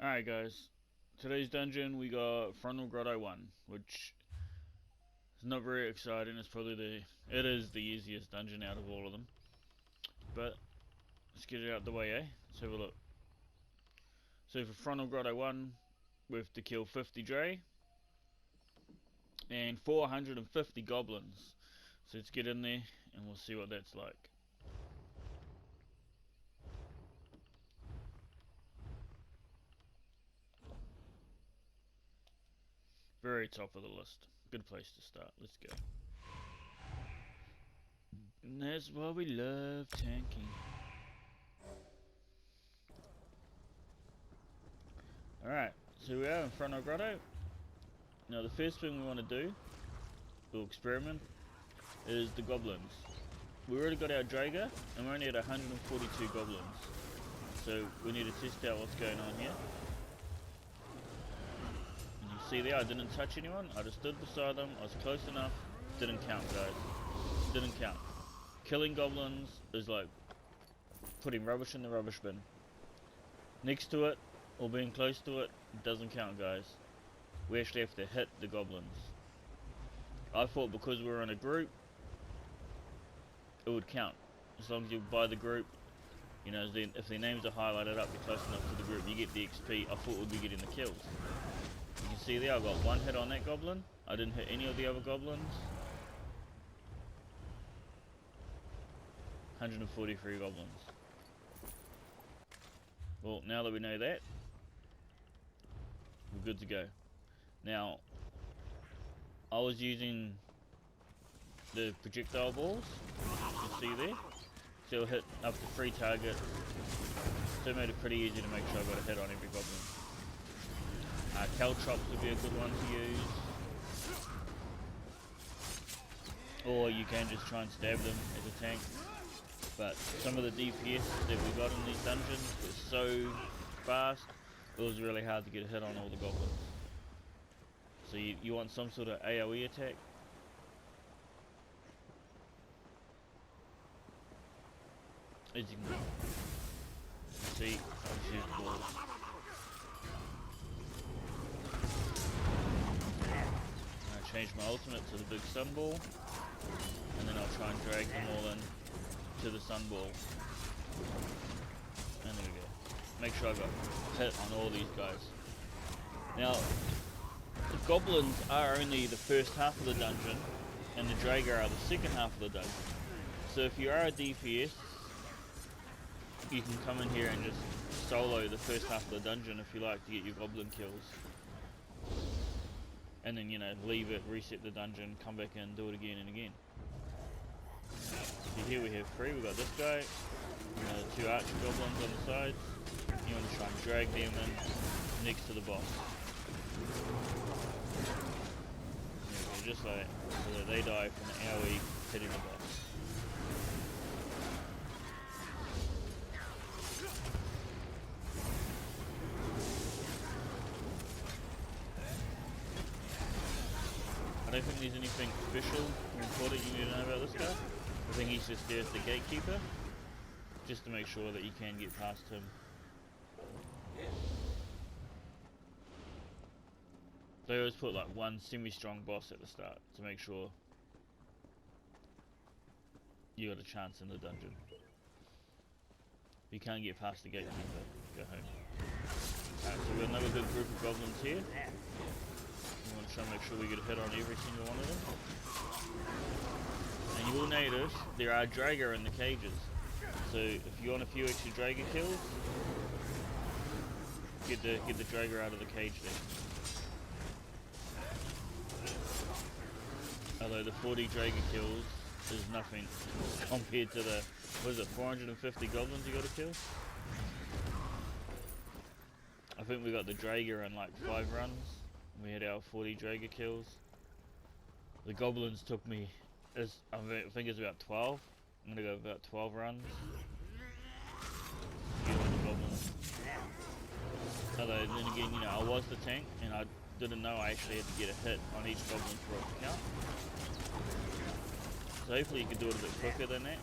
Alright guys, today's dungeon we got Fungal Grotto 1, which is not very exciting. It is the easiest dungeon out of all of them. But let's get it out the way, eh? Let's have a look. So for Fungal Grotto 1, we have to kill 50 Dre and 450 goblins. So let's get in there and we'll see what that's like. Very top of the list. Good place to start. Let's go. And that's why we love tanking. Alright, so we are in Fungal Grotto. Now the first thing we want to do, or experiment, is the goblins. We already got our Drager, and we're only at 142 goblins. So we need to test out what's going on here. And you see there, I didn't touch anyone, I just stood beside them, I was close enough, didn't count guys. Didn't count. Killing goblins is like putting rubbish in the rubbish bin. Next to it, or being close to it, doesn't count guys. We actually have to hit the goblins. I thought because we were in a group, it would count. As long as you're by the group, you know, if their names are highlighted up, you're close enough to the group, you get the XP. I thought we'd be getting the kills. You can see there, I got one hit on that goblin. I didn't hit any of the other goblins. 143 goblins. Well, now that we know that, we're good to go. Now, I was using the projectile balls, you can see there. So it'll hit up to 3 targets. So it made it pretty easy to make sure I got a hit on every goblin. Caltrops would be a good one to use. Or you can just try and stab them as a tank. But some of the DPS that we got in these dungeons were so fast, it was really hard to get a hit on all the goblins. So you want some sort of AoE attack. As you can see, I'll just use balls. I change my ultimate to the big sun ball, and then I'll try and drag them all in to the sun ball. And there we go. Make sure I got hit on all these guys. Now, the goblins are only the first half of the dungeon, and the Drager are the second half of the dungeon. So if you are a DPS, you can come in here and just solo the first half of the dungeon if you like to get your goblin kills. And then, you know, leave it, reset the dungeon, come back in, do it again and again. So here we have 3, we've got this guy, 2 archer goblins on the sides. You want to try and drag them in next to the boss. Just like so that they die from the AoE hitting the boss. I don't think there's anything special or important you need to know about this guy. I think he's just there as the gatekeeper, just to make sure that you can get past him. They always put like one semi-strong boss at the start to make sure you got a chance in the dungeon. If you can't get past the gatekeeper, go home. Alright, so we've got another good group of goblins here. We want to try and make sure we get a hit on every single one of them. And you will notice there are Drager in the cages. So if you want a few extra Drager kills, get the Drager out of the cage there. Although the 40 Drager kills is nothing compared to the, what is it, 450 goblins you gotta kill? I think we got the Drager in like 5 runs. We had our 40 Drager kills. The goblins took me, I think it's about 12. I'm gonna go about 12 runs. Get all the goblins. Although then again, you know, I was the tank and I didn't know I actually had to get a hit on each goblin for it to count. So hopefully you can do it a bit quicker than that.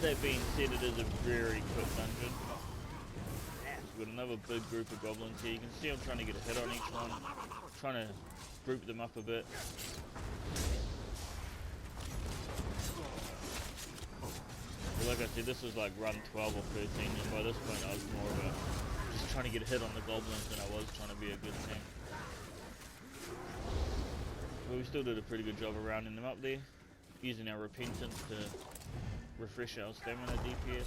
That being said, it is a very quick dungeon. We've got another big group of goblins here. You can see I'm trying to get a hit on each one. Trying to group them up a bit. But like I said, this was like run 12 or 13, and by this point I was more of a just trying to get a hit on the goblins than I was trying to be a good tank. But we still did a pretty good job of rounding them up there, using our repentance to refresh our stamina DPS,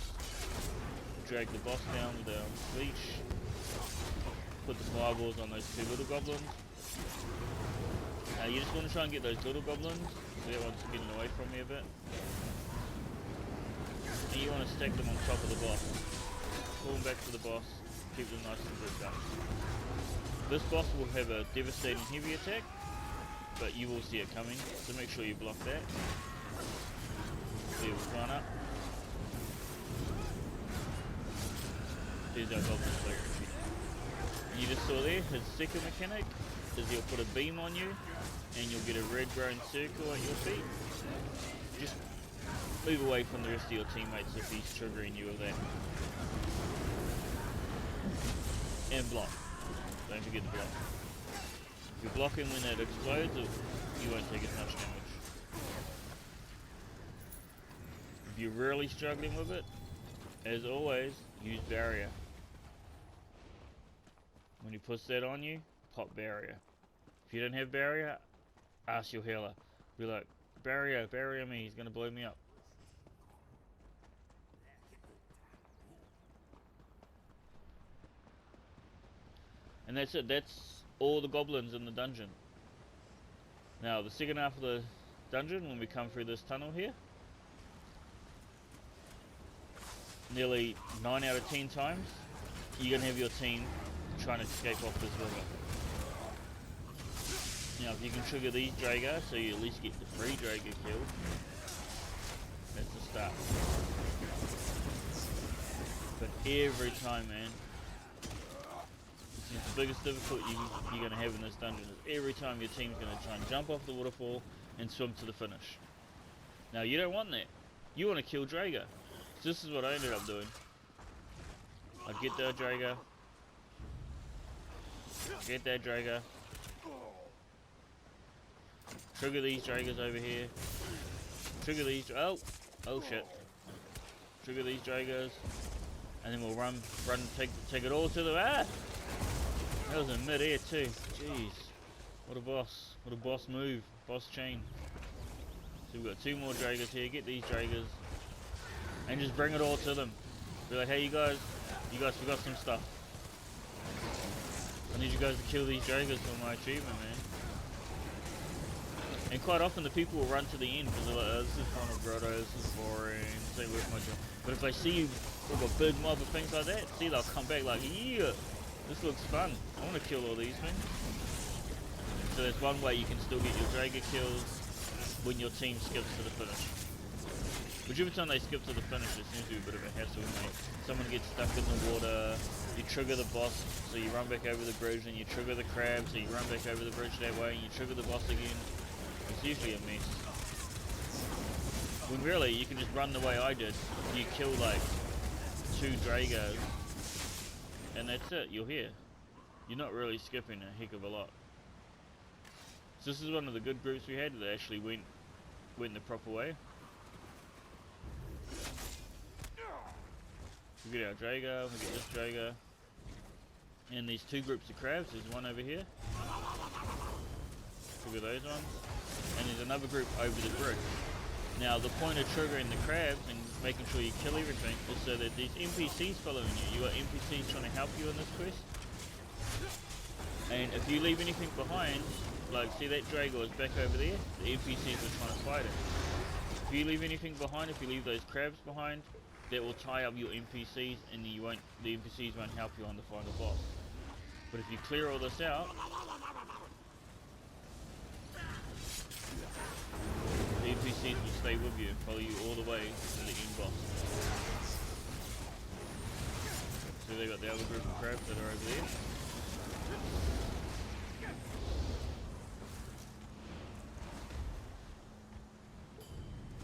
drag the boss down with our leech, put the fireballs on those two little goblins. Now you just want to try and get those little goblins, so that one's getting away from me a bit. And you want to stack them on top of the boss. Pull them back to the boss, keep them nice and grouped up. This boss will have a devastating heavy attack, but you will see it coming, so make sure you block that. There we'll run up. There's our goblin player. You just saw there, his second mechanic is he'll put a beam on you, and you'll get a red grown circle at your feet. Just move away from the rest of your teammates if he's triggering you with that. And block. Don't forget to block. If you're blocking when it explodes, you won't take as much damage. If you're really struggling with it, as always, use barrier. When he puts that on you, pop barrier. If you don't have barrier, ask your healer. Be like, barrier me, he's gonna blow me up. And that's it, that's all the goblins in the dungeon. Now, the second half of the dungeon, when we come through this tunnel here, nearly 9 out of 10 times, you're going to have your team trying to escape off this river. Now, if you can trigger these Draga, so you at least get the 3 Draga killed, that's the start. But every time, man, this is the biggest difficulty you're going to have in this dungeon, is every time your team's going to try and jump off the waterfall and swim to the finish. Now, you don't want that. You want to kill Draga. So this is what I ended up doing. I'd get that Draga, trigger these Dragas over here, trigger these, oh shit, trigger these Dragas, and then we'll run, take it all to the, that was in mid-air too, jeez, what a boss move, boss chain. So we've got 2 more Dragas here, get these Dragas, and just bring it all to them. Be like, hey you guys forgot some stuff. I need you guys to kill these Dragas for my achievement, man. And quite often the people will run to the end because they're like, oh, this is Fungal Grotto, this is boring, this ain't worth my job. But if they see you with a big mob of things like that, see, they'll come back like, yeah, this looks fun. I want to kill all these things. So that's one way you can still get your Draga kills when your team skips to the finish. Whichever time they skip to the finish, it seems to be a bit of a hassle, mate. Someone gets stuck in the water, you trigger the boss, so you run back over the bridge, and you trigger the crab, so you run back over the bridge that way, and you trigger the boss again. It's usually a mess. When really, you can just run the way I did. You kill like 2 Dragos, and that's it, you're here. You're not really skipping a heck of a lot. So this is one of the good groups we had that actually went the proper way. We get our Draga, we get this Draga, and these 2 groups of crabs. There's one over here. Look at those ones. And there's another group over the bridge. Now the point of triggering the crabs and making sure you kill everything is so that there's NPCs following you. You got NPCs trying to help you in this quest. And if you leave anything behind, like see that Draga is back over there, the NPCs are trying to fight it. If you leave anything behind, if you leave those crabs behind, that will tie up your NPCs, and the NPCs won't help you on the final boss. But if you clear all this out, the NPCs will stay with you and follow you all the way to the end boss. So they got the other group of crabs that are over there.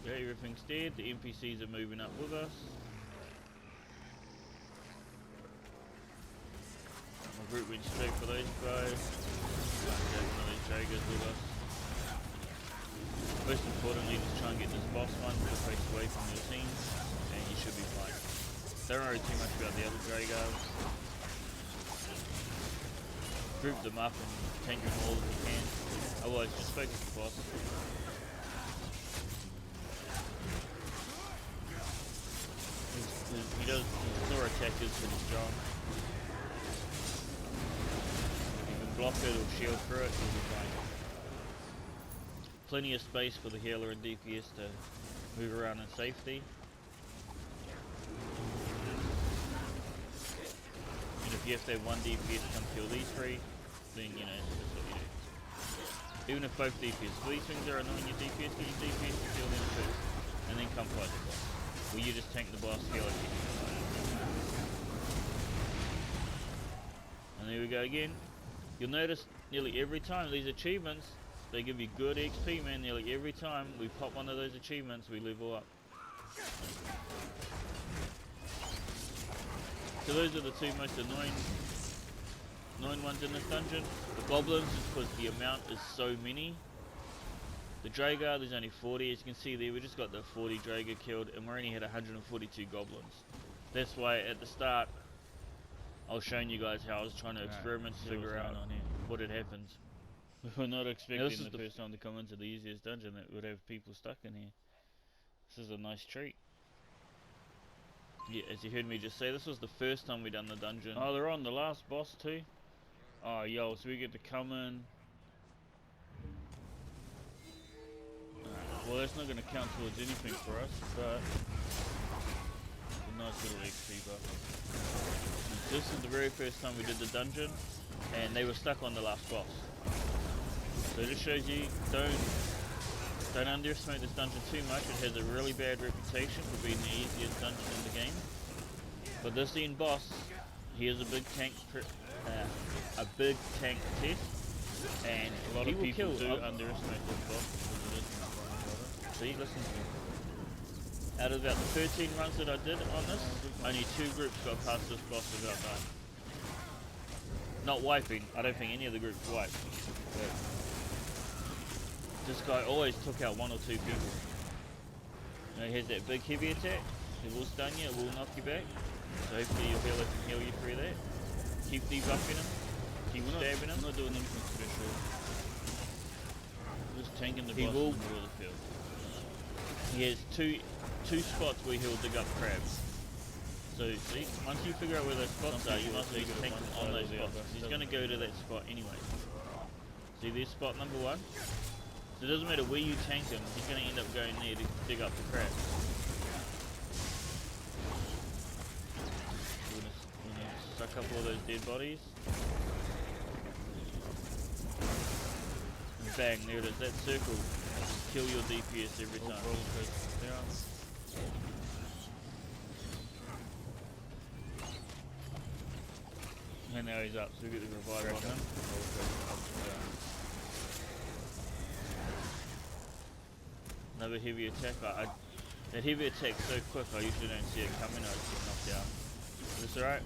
Okay, everything's dead, the NPCs are moving up with us. Route went straight for those guys. Get one of these Jaegers with us. Most importantly, just try and get this boss one to face away from your team, and you should be fine. Don't worry too much about the other Jaegers. Group them up and tank them all if you can. Otherwise, just focus the boss. His floor attack is pretty strong. You can block it or shield through it, you'll be fine. Plenty of space for the healer and DPS to move around in safety. And if you have to have one DPS come kill these three, then you know, that's what you do. Even if both DPS, if these things are annoying your DPS, get your DPS to kill them first, and then come fight the boss. Or you just tank the boss, heal it, and there we go again. You'll notice nearly every time these achievements, they give you good XP, man. Nearly every time we pop one of those achievements, we level up. So those are the two most annoying ones in this dungeon. The goblins is because the amount is so many. The Dragar, there's only 40. As you can see there, we just got the 40 Dragar killed, and we only had 142 goblins. That's why at the start, I was showing you guys how I was trying to experiment to figure out what had happened. We were not expecting the first time to come into the easiest dungeon that would have people stuck in here. This is a nice treat. Yeah, as you heard me just say, this was the first time we done the dungeon. Oh, they're on the last boss too. Oh, yo, so we get to come in. Well, that's not going to count towards anything for us, but it's a nice little XP buff. This is the very first time we did the dungeon, and they were stuck on the last boss. So it just shows you, don't underestimate this dungeon too much. It has a really bad reputation for being the easiest dungeon in the game. But this end boss, he is a big tank test, and a lot of people do underestimate this boss. See, listen to me. Out of about the 13 runs that I did on this, only 2 groups got past this boss without dying. Not wiping, I don't think any of the groups wiped. But this guy always took out 1 or 2 people. You know, he has that big heavy attack, it will stun you, it will knock you back. So hopefully your healer can heal you through that. Keep debuffing him, keep stabbing him. I'm not doing anything special. Just tanking the boss in the middle of the field. He has two spots where he'll dig up crabs. So see, once you figure out where those spots are, you must just tank them on those spots. He's going to go to that spot anyway. See, there's spot number 1. So it doesn't matter where you tank him, he's going to end up going there to dig up the crabs. We're going to suck up all those dead bodies. And bang, there it is, that circle. Kill your DPS every time. And now he's up, so we get the revive on him. Another heavy attack. That heavy attack's so quick, I usually don't see it coming, I just get knocked out. But it's alright.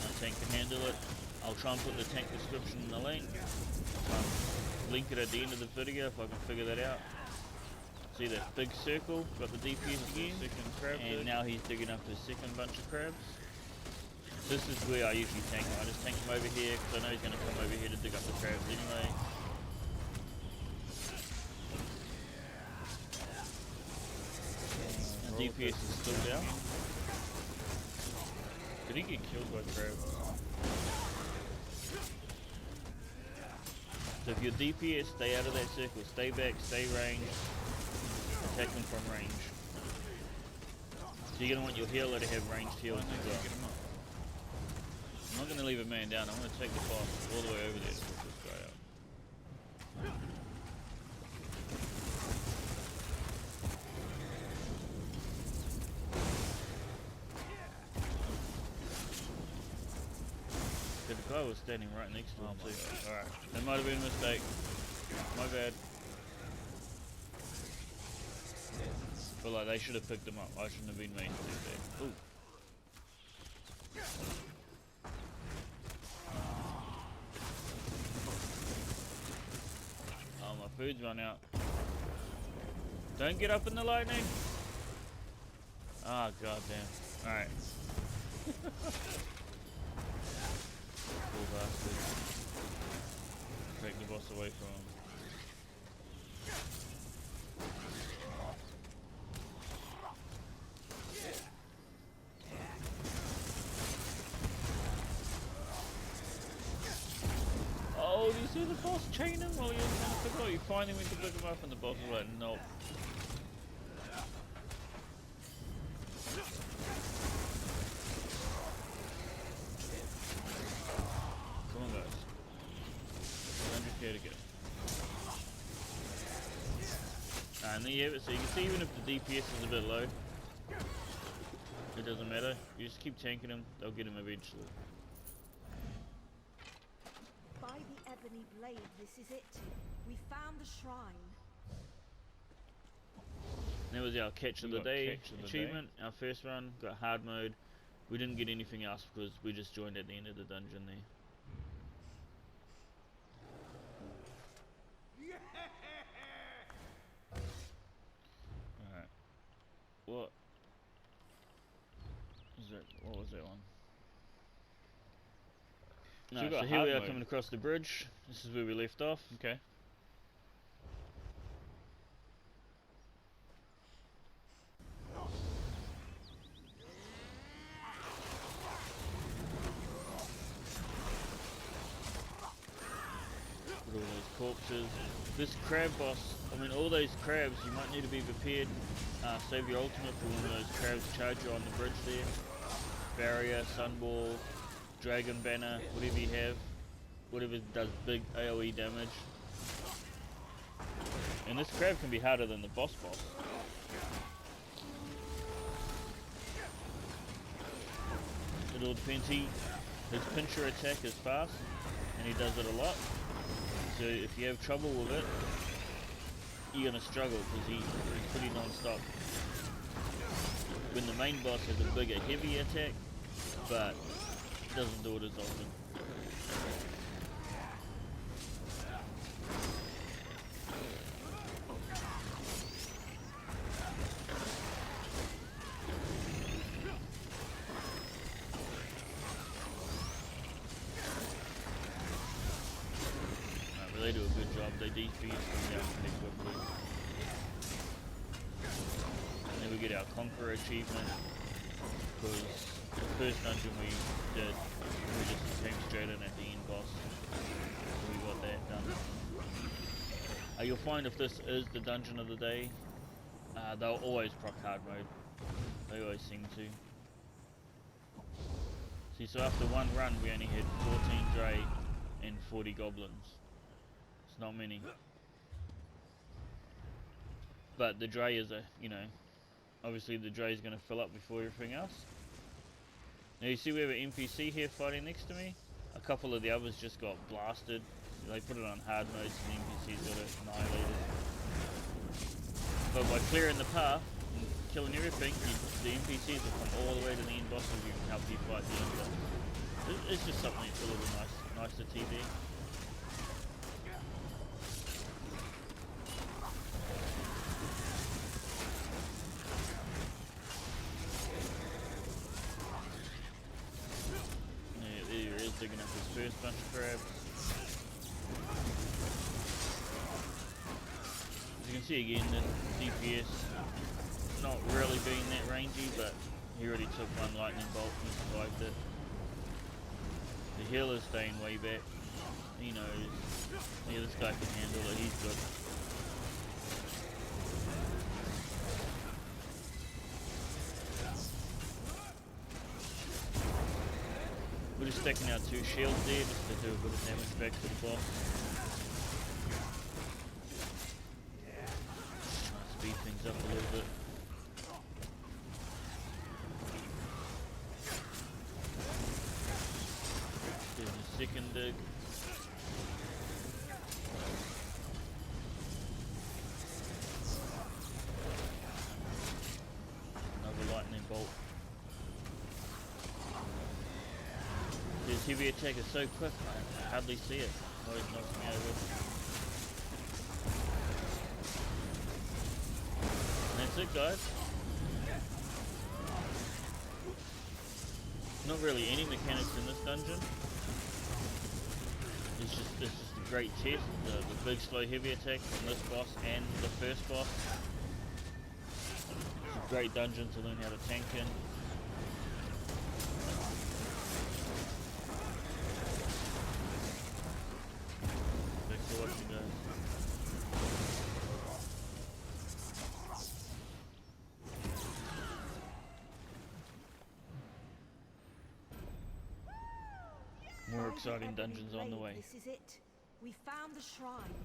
My tank can handle it. I'll try and put the tank description in the link. Link it at the end of the video if I can figure that out. See that big circle, got the DPS again, and now he's digging up his second bunch of crabs. This is where I usually tank him. I just tank him over here because I know he's going to come over here to dig up the crabs anyway. And DPS is still down. Did he get killed by crabs? So if your DPS, stay out of that circle, stay back, stay range, attack them from range. So you're going to want your healer to have ranged heals as well. I'm not going to leave a man down, I'm going to take the boss all the way over there to push this guy out. The guy was standing right next to him too. Alright, that might have been a mistake. My bad. But like, they should have picked him up. I shouldn't have been mean to do that. Ooh. food's run out. Don't get up in the lightning! Ah, goddamn. Alright. Poor bastard. Take the boss away from him. Oh, do you see the boss chain him while you're trying to pick up? You finally went to pick him up and the boss was like, nope. Come on guys. 100k to go. And there you have it. So you can see even if the DPS is a bit low, it doesn't matter. You just keep tanking them, they'll get him eventually. By the ebony blade, this is it. We found the shrine. That was our catch of We the got day catch of the achievement. Our first run, got hard mode. We didn't get anything else because we just joined at the end of the dungeon there. Alright. What is that? What was that one? No, we got so here we hard are mode. coming across the bridge. This is where we left off. Okay. With all those corpses. This crab boss, I mean all those crabs, you might need to be prepared. Save your ultimate for one of those crabs charge you on the bridge there. Barrier, sunball, dragon banner, whatever you have. Whatever does big AoE damage. And this crab can be harder than the boss. It all depends. His pincher attack is fast and he does it a lot. So if you have trouble with it, you're gonna struggle because he's pretty non-stop. When the main boss has a bigger, heavier attack, but doesn't do it as often. They do a good job. They DPS them down pretty quickly. And then we get our Conqueror achievement because the first dungeon we did, we just came straight in at the end boss. So we got that done. You'll find if this is the dungeon of the day, they'll always proc hard mode. They always seem to. See, so after one run we only had 14 Dre and 40 goblins. Not many, but the Dre is obviously the Dre is going to fill up before everything else. Now you see we have an NPC here fighting next to me. A couple of the others just got blasted. They put it on hard mode so the NPCs got it annihilated. But by clearing the path and killing everything, the NPCs will come all the way to the end boss and you can help you fight the end boss. It's just something that's a little bit nice to see there. Digging up his first bunch of crabs. As you can see again, the DPS not really being that rangy, but he already took one lightning bolt and survived it. The healer's staying way back. He knows. Yeah, this guy can handle it. He's good. We're just stacking out 2 shields there just to do a bit of damage back to the boss. Try to speed things up a little bit. There's a second dig. Another lightning bolt. His heavy attack is so quick, I hardly see it. Always knocks me over. that's it, guys. Not really any mechanics in this dungeon. It's just a great test. The big slow heavy attack from this boss and the first boss. It's a great dungeon to learn how to tank in. Thanks for watching, guys. More By the exciting ebony dungeons on the blade, way. This is it. We found the shrine.